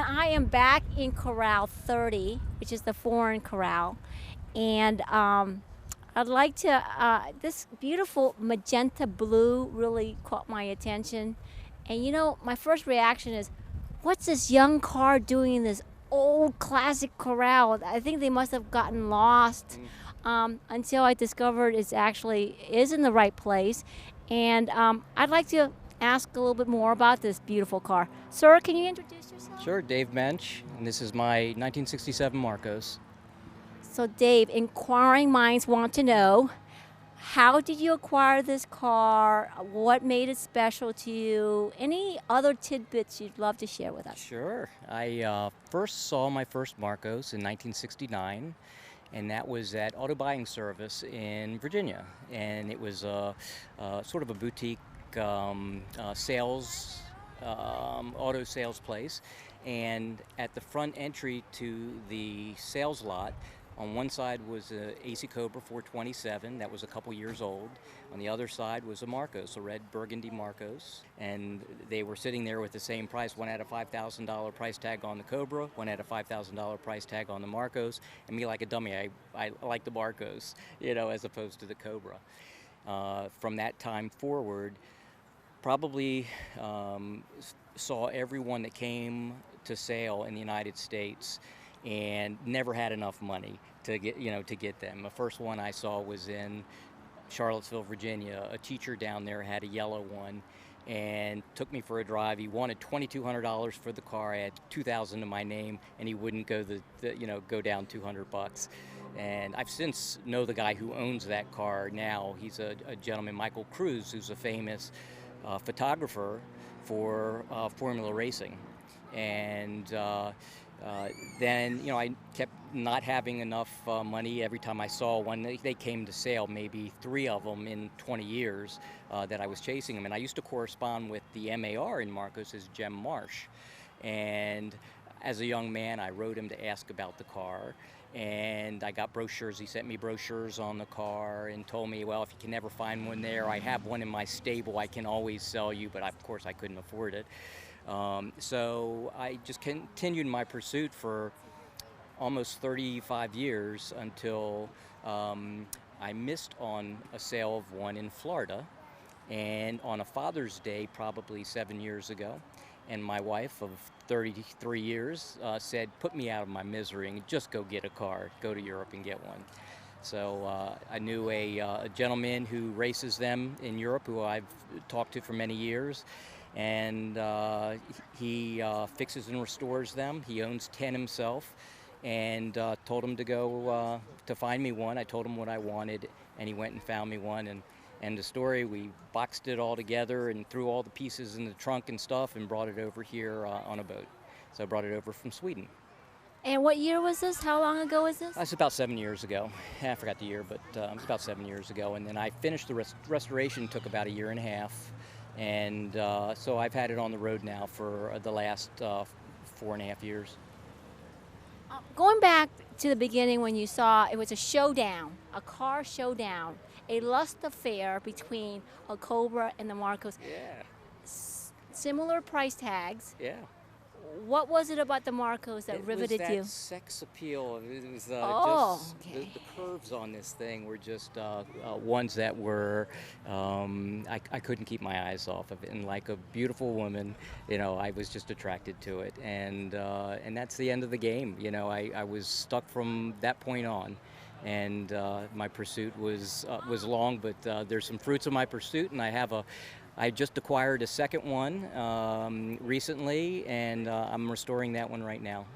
I am back in Corral 30, which is the foreign corral, and I'd like to. This beautiful magenta blue really caught my attention, and my first reaction is, "What's this young car doing in this old classic corral?" I think they must have gotten lost until I discovered it's actually is in the right place, and I'd like to ask a little bit more about this beautiful car. Sir, can you introduce yourself? Sure, Dave Mensh, and this is my 1967 Marcos. So, Dave, inquiring minds want to know, how did you acquire this car? What made it special to you? Any other tidbits you'd love to share with us? Sure. I first saw my first Marcos in 1969, and that was at Auto Buying Service in Virginia. And it was sort of a boutique sales, auto sales place. And at the front entry to the sales lot, on one side was a AC Cobra 427 that was a couple years old. On the other side was a Marcos, a red burgundy Marcos. And they were sitting there with the same price. One had a $5,000 price tag on the Cobra, one had a $5,000 price tag on the Marcos. And me, like a dummy, I like the Marcos, as opposed to the Cobra. From that time forward, probably saw everyone that came to sale in the United States and never had enough money to get them. The first one I saw was in Charlottesville, Virginia. A teacher down there had a yellow one and took me for a drive. He wanted $2,200 for the car. I had $2,000 to my name, and he wouldn't go go down $200. And I've since know the guy who owns that car now. He's a gentleman, Michael Cruz, who's a famous photographer for Formula Racing. And then, I kept not having enough money. Every time I saw one, they came to sale, maybe 3 of them in 20 years that I was chasing them. And I used to correspond with the MAR in Marcos as Jem Marsh. And as a young man, I wrote him to ask about the car. And I got brochures. He sent me brochures on the car and told me, well, if you can never find one there, I have one in my stable I can always sell you. But of course, I couldn't afford it. So I just continued my pursuit for almost 35 years until I missed on a sale of one in Florida, and on a Father's Day probably 7 years ago, and my wife of 33 years said, put me out of my misery and just go get a car, go to Europe and get one. So I knew a gentleman who races them in Europe who I've talked to for many years. And he fixes and restores them. He owns 10 himself, and told him to go to find me one. I told him what I wanted, and he went and found me one. And the story, we boxed it all together and threw all the pieces in the trunk and stuff and brought it over here on a boat. So I brought it over from Sweden. And what year was this? How long ago was this? That's about 7 years ago. I forgot the year, but it was about 7 years ago. And then I finished the restoration, took about 1.5 years. And so I've had it on the road now for the last 4.5 years. Going back to the beginning when you saw it was a showdown, a car showdown, a lust affair between a Cobra and the Marcos. Yeah. Similar price tags. Yeah. What was it about the Marcos that riveted you? You? It was that sex appeal. It was okay. the curves on this thing were just ones that were, I couldn't keep my eyes off of it. And like a beautiful woman, I was just attracted to it. And that's the end of the game. I was stuck from that point on. And my pursuit was long, but there's some fruits of my pursuit, and I just acquired a second one recently, and I'm restoring that one right now.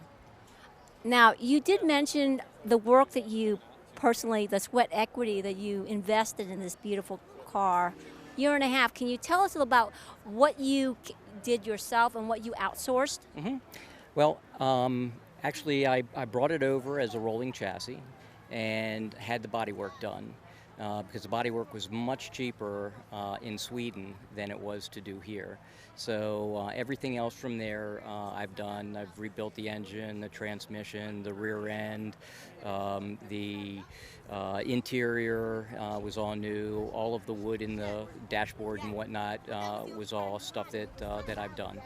Now, you did mention the work that you personally, the sweat equity that you invested in this beautiful car. 1.5 years. Can you tell us about what you did yourself and what you outsourced? Mm-hmm. Well, actually, I brought it over as a rolling chassis and had the bodywork done. Because the bodywork was much cheaper in Sweden than it was to do here. So everything else from there I've done. I've rebuilt the engine, the transmission, the rear end, the interior was all new. All of the wood in the dashboard and whatnot was all stuff that I've done.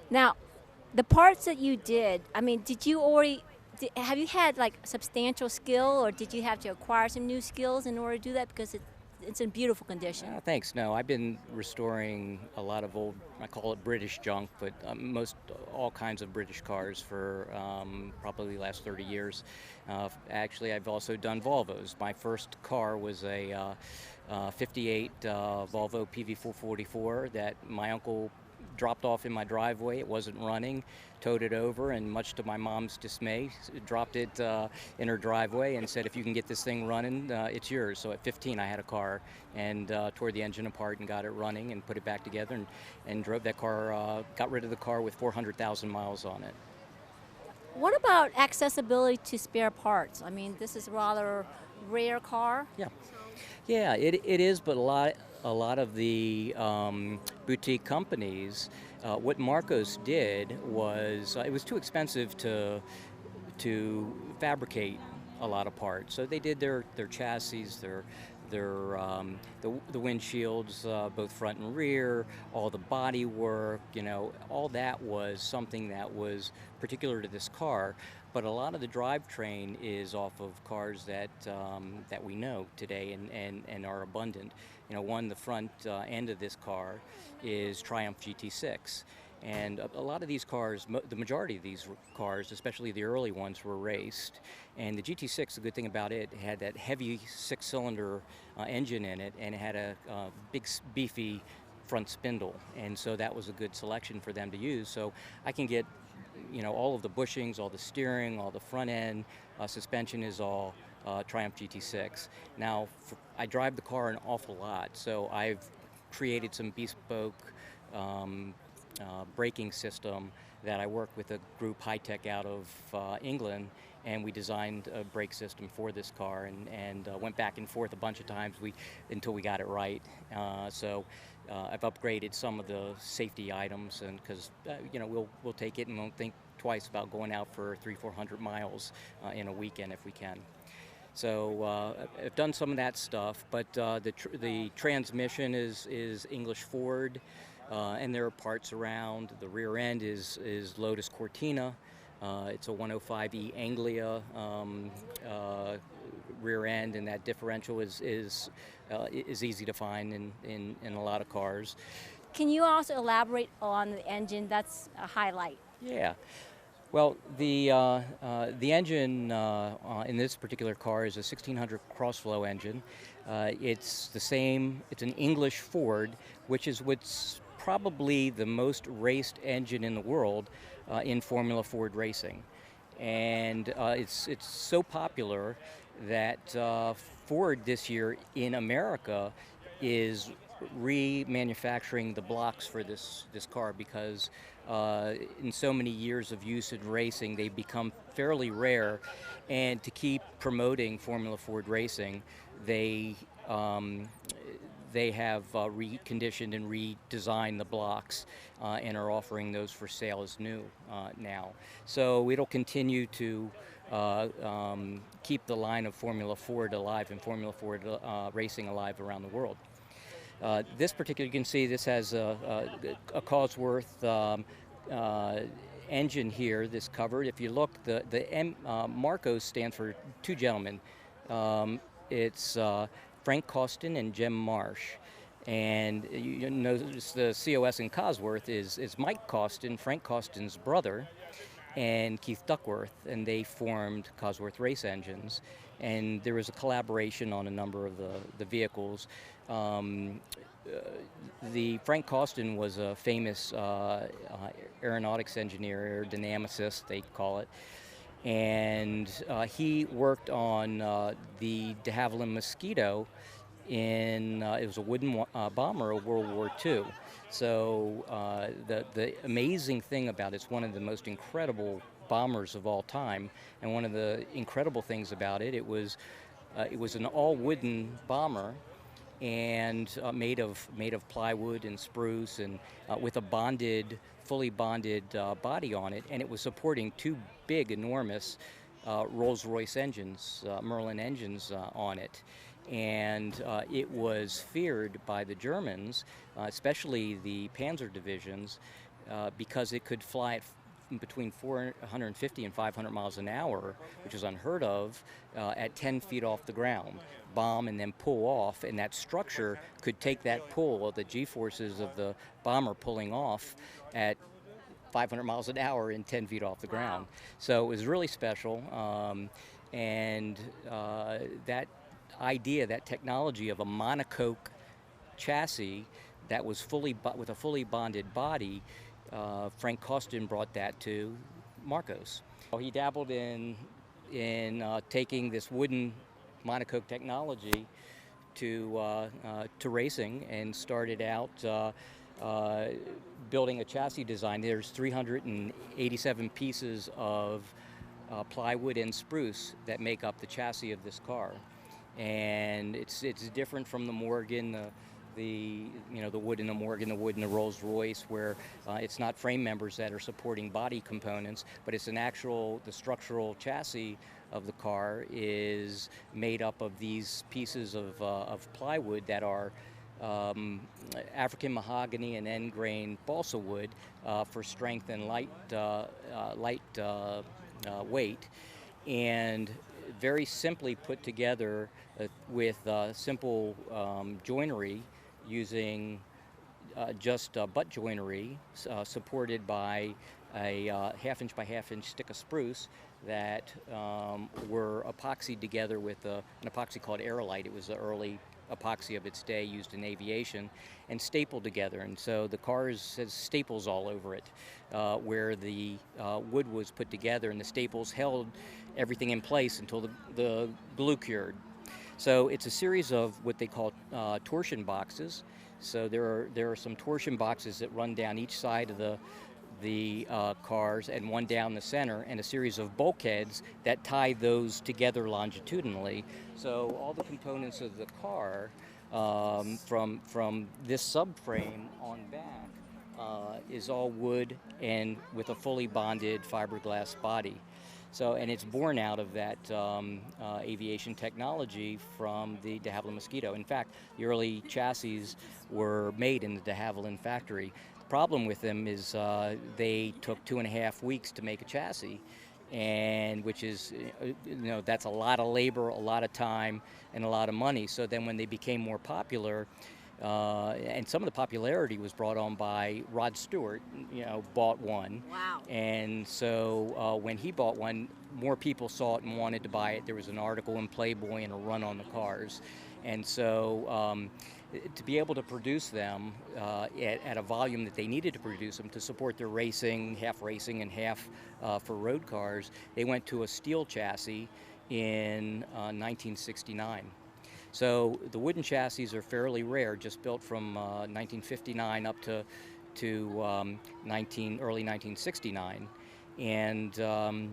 Now, the parts that you did, I mean, did you already, have you had like substantial skill, or did you have to acquire some new skills in order to do that? Because it's in beautiful condition. Thanks. No, I've been restoring a lot of old, I call it British junk, but most all kinds of British cars for probably the last 30 years. Actually, I've also done Volvos. My first car was a 58 Volvo PV444 that my uncle dropped off in my driveway. It wasn't running, towed it over, and much to my mom's dismay, dropped it in her driveway and said, if you can get this thing running, it's yours. So at 15, I had a car and tore the engine apart and got it running and put it back together and drove that car, got rid of the car with 400,000 miles on it. What about accessibility to spare parts? I mean, this is a rather rare car. Yeah. Yeah, it is, but a lot of the boutique companies, what Marcos did was it was too expensive to fabricate a lot of parts. So they did their chassis, the windshields, both front and rear, all the body work, all that was something that was particular to this car. But a lot of the drivetrain is off of cars that that we know today and are abundant. The front end of this car is Triumph GT6. And a lot of these cars, the majority of these cars, especially the early ones, were raced. And the GT6, the good thing about it had that heavy six-cylinder engine in it, and it had a big, beefy front spindle. And so that was a good selection for them to use. So I can get, all of the bushings, all the steering, all the front end, suspension is all Triumph GT6. Now, I drive the car an awful lot, so I've created some bespoke braking system that I work with a group, High Tech, out of England, and we designed a brake system for this car and went back and forth a bunch of times until we got it right. I've upgraded some of the safety items, and because we'll take it and won't think twice about going out for 300-400 miles in a weekend if we can. So I've done some of that stuff, but the transmission is English Ford. And there are parts around. The rear end is Lotus Cortina. It's a 105E Anglia rear end, and that differential is easy to find in a lot of cars. Can you also elaborate on the engine? That's a highlight. Yeah. Well, the engine in this particular car is a 1600 crossflow engine. It's the same. It's an English Ford, which is what's probably the most raced engine in the world in Formula Ford racing. And it's so popular that Ford this year in America is remanufacturing the blocks for this car because in so many years of use in racing, they've become fairly rare. And to keep promoting Formula Ford racing, they have reconditioned and redesigned the blocks and are offering those for sale as new now. So it'll continue to keep the line of Formula Ford alive and Formula Ford racing alive around the world. This particular, you can see this has a Cosworth engine here, this covered. If you look, the Marcos stands for two gentlemen. It's Frank Costin and Jim Marsh. And you notice the COS in Cosworth is Mike Costin, Frank Costin's brother, and Keith Duckworth, and they formed Cosworth Race Engines. And there was a collaboration on a number of the vehicles. The Frank Costin was a famous aeronautics engineer, aerodynamicist, they call it. And he worked on the de Havilland Mosquito it was a wooden bomber of World War II. So the amazing thing about it's one of the most incredible bombers of all time. And one of the incredible things about it was an all wooden bomber and made of plywood and spruce and with a fully bonded body on it, and it was supporting two big, enormous Rolls-Royce engines, Merlin engines on it. And it was feared by the Germans, especially the Panzer divisions, because it could fly at between 450 and 500 miles an hour, which is unheard of, at 10 feet off the ground, bomb and then pull off, and that structure could take that pull, the G-forces of the bomber pulling off at 500 miles an hour and 10 feet off the ground. So it was really special, and that idea, that technology of a monocoque chassis that was with a fully bonded body, Frank Costin brought that to Marcos. He dabbled in taking this wooden monocoque technology to racing, and started out building a chassis design. There's 387 pieces of plywood and spruce that make up the chassis of this car, and it's different from the Morgan, the wood in the Morgan, the wood in the Rolls Royce, where it's not frame members that are supporting body components, but it's the structural chassis of the car is made up of these pieces of plywood that are African mahogany and end grain balsa wood for strength and light weight, and very simply put together with simple joinery, using just butt joinery supported by a half-inch by half-inch stick of spruce that were epoxied together with an epoxy called aerolite. It was the early epoxy of its day, used in aviation, and stapled together. And so the car has staples all over it, where the wood was put together, and the staples held everything in place until the glue cured. So it's a series of what they call torsion boxes. So there are some torsion boxes that run down each side of the cars, and one down the center, and a series of bulkheads that tie those together longitudinally. So all the components of the car, from this subframe on back, is all wood and with a fully bonded fiberglass body. So, and it's born out of that aviation technology from the de Havilland Mosquito. In fact, the early chassis were made in the de Havilland factory. The problem with them is they took 2.5 weeks to make a chassis, and which is, that's a lot of labor, a lot of time, and a lot of money. So then when they became more popular, and some of the popularity was brought on by Rod Stewart, bought one. Wow. And so when he bought one, more people saw it and wanted to buy it. There was an article in Playboy and a run on the cars. And so to be able to produce them at a volume that they needed to produce them to support their racing and half for road cars, they went to a steel chassis in 1969. So the wooden chassis are fairly rare, just built from 1959 up to early 1969. And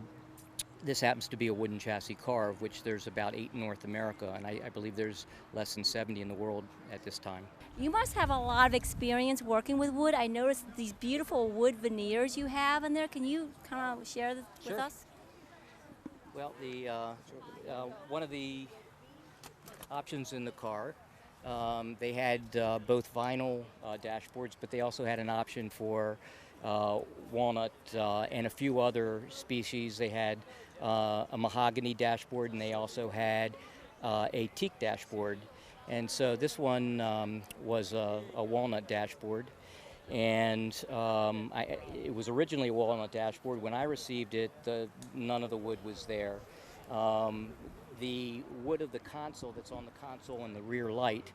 this happens to be a wooden chassis car, of which there's about 8 in North America, and I believe there's less than 70 in the world at this time. You must have a lot of experience working with wood. I noticed these beautiful wood veneers you have in there. Can you kind of share this with us? Well, one of the options in the car, they had both vinyl dashboards, but they also had an option for walnut and a few other species. They had a mahogany dashboard, and they also had a teak dashboard. And so this one was a walnut dashboard, and it was originally a walnut dashboard. When I received it, none of the wood was there. The wood of the console that's on the console and the rear light,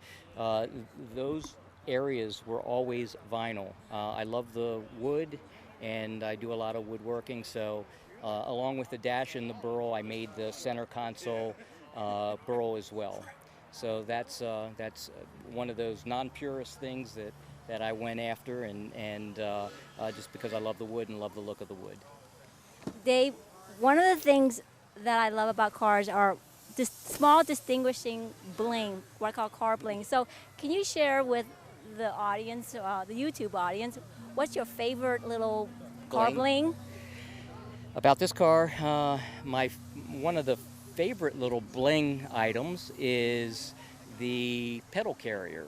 those areas were always vinyl. I love the wood, and I do a lot of woodworking, so along with the dash and the burl, I made the center console burl as well. So that's one of those non-purist things that I went after, and just because I love the wood and love the look of the wood. Dave, one of the things that I love about cars are this small distinguishing bling, what I call car bling. So can you share with the audience, the YouTube audience, what's your favorite little car bling? About this car, one of the favorite little bling items is the pedal carrier.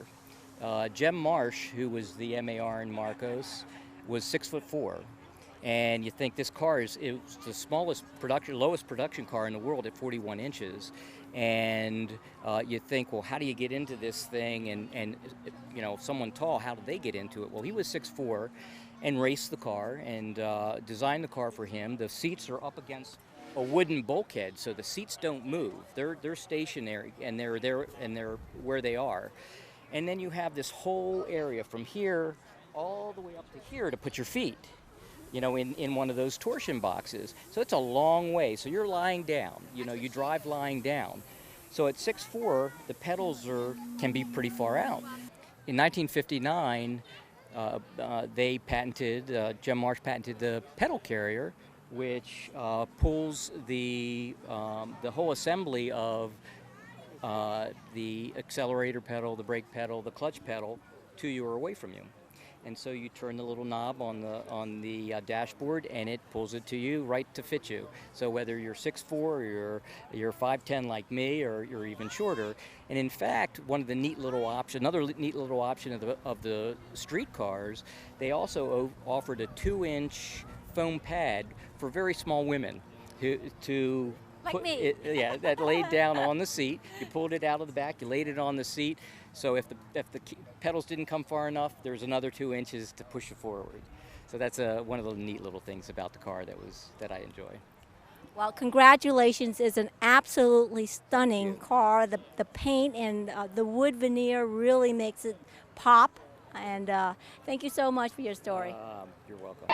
Jem Marsh, who was the MAR in Marcos, was 6'4". And you think this car it was the lowest production car in the world at 41 inches. And you think, well, how do you get into this thing? And you know, someone tall, how did they get into it? Well, he was 6'4", and raced the car and designed the car for him. The seats are up against a wooden bulkhead, so the seats don't move. They're stationary, and they're where they are. And then you have this whole area from here all the way up to here to put your feet, you know, in one of those torsion boxes. So it's a long way. So you're lying down, you know, you drive lying down. So at 6'4", the pedals can be pretty far out. In 1959, Jim Marsh patented the pedal carrier, which pulls the whole assembly of the accelerator pedal, the brake pedal, the clutch pedal to you or away from you. And so you turn the little knob on the dashboard, and it pulls it to you right to fit you. So whether you're 6'4", or you're 5'10" like me, or you're even shorter. And in fact, another neat little option of the street cars, they also offered a 2-inch foam pad for very small women to Like put me. it, that laid down on the seat. You pulled it out of the back, you laid it on the seat. So if the pedals didn't come far enough, there's another 2 inches to push you forward. So that's one of the neat little things about the car that I enjoy. Well, congratulations. It's an absolutely stunning car. The paint and the wood veneer really makes it pop. And thank you so much for your story. You're welcome.